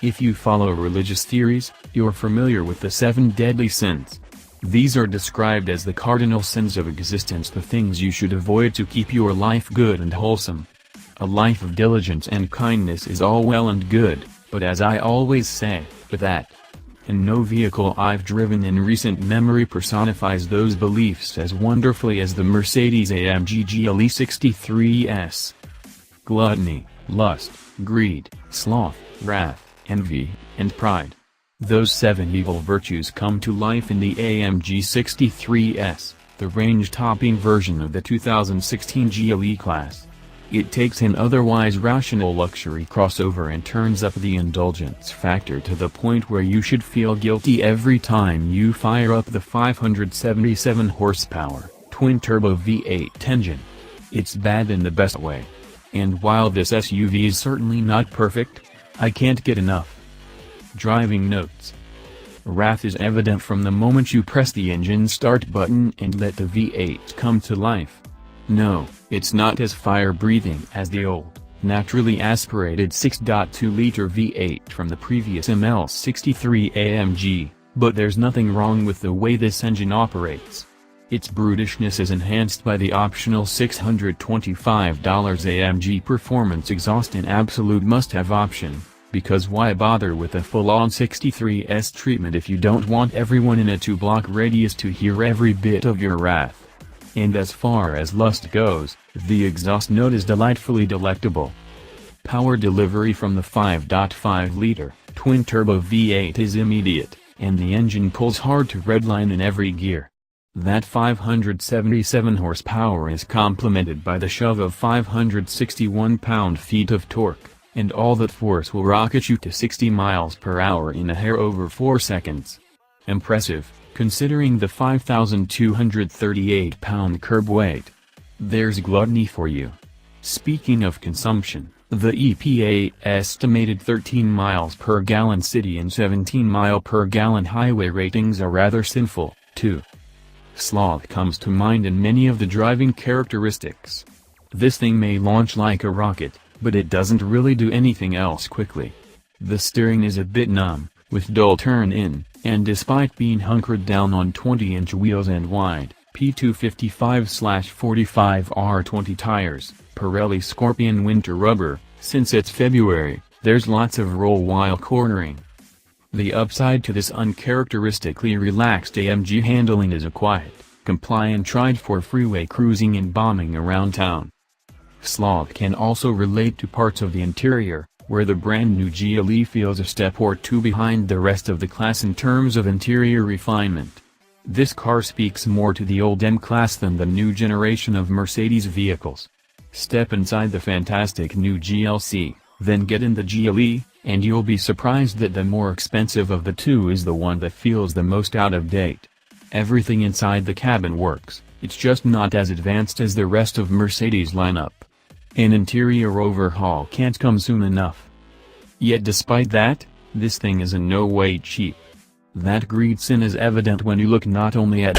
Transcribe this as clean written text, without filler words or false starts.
If you follow religious theories, you're familiar with the 7 deadly sins. These are described as the cardinal sins of existence, the things you should avoid to keep your life good and wholesome. A life of diligence and kindness is all well and good, but as I always say, with that. And no vehicle I've driven in recent memory personifies those beliefs as wonderfully as the Mercedes-AMG GLE63 S. Gluttony, lust, greed, sloth, wrath, envy, and pride. Those 7 evil virtues come to life in the AMG 63 S, the range-topping version of the 2016 GLE class. It takes an otherwise rational luxury crossover and turns up the indulgence factor to the point where you should feel guilty every time you fire up the 577 horsepower, twin-turbo V8 engine. It's bad in the best way. And while this SUV is certainly not perfect, I can't get enough. Driving notes. Wrath is evident from the moment you press the engine start button and let the V8 come to life. No, it's not as fire-breathing as the old, naturally aspirated 6.2-liter V8 from the previous ML63 AMG, but there's nothing wrong with the way this engine operates. Its brutishness is enhanced by the optional $625 AMG performance exhaust, an absolute must-have option, because why bother with a full-on 63S treatment if you don't want everyone in a 2-block radius to hear every bit of your wrath? And as far as lust goes, the exhaust note is delightfully delectable. Power delivery from the 5.5-liter, twin-turbo V8 is immediate, and the engine pulls hard to redline in every gear. That 577 horsepower is complemented by the shove of 561 pound-feet of torque, and all that force will rocket you to 60 miles per hour in a hair over 4 seconds. Impressive, considering the 5,238-pound curb weight. There's gluttony for you. Speaking of consumption, the EPA estimated 13 miles per gallon city and 17 mile per gallon highway ratings are rather sinful, too. Sloth comes to mind in many of the driving characteristics. This thing may launch like a rocket, but it doesn't really do anything else quickly. The steering is a bit numb, with dull turn-in, and despite being hunkered down on 20-inch wheels and wide, P255/45R20 tires, Pirelli Scorpion winter rubber, since it's February, there's lots of roll while cornering. The upside to this uncharacteristically relaxed AMG handling is a quiet, compliant ride for freeway cruising and bombing around town. Sloth can also relate to parts of the interior, where the brand new GLE feels a step or two behind the rest of the class in terms of interior refinement. This car speaks more to the old M-Class than the new generation of Mercedes vehicles. Step inside the fantastic new GLC, then get in the GLE, and you'll be surprised that the more expensive of the two is the one that feels the most out of date. Everything inside the cabin works, it's just not as advanced as the rest of Mercedes' lineup. An interior overhaul can't come soon enough. Yet despite that, this thing is in no way cheap. That greed sin is evident when you look not only at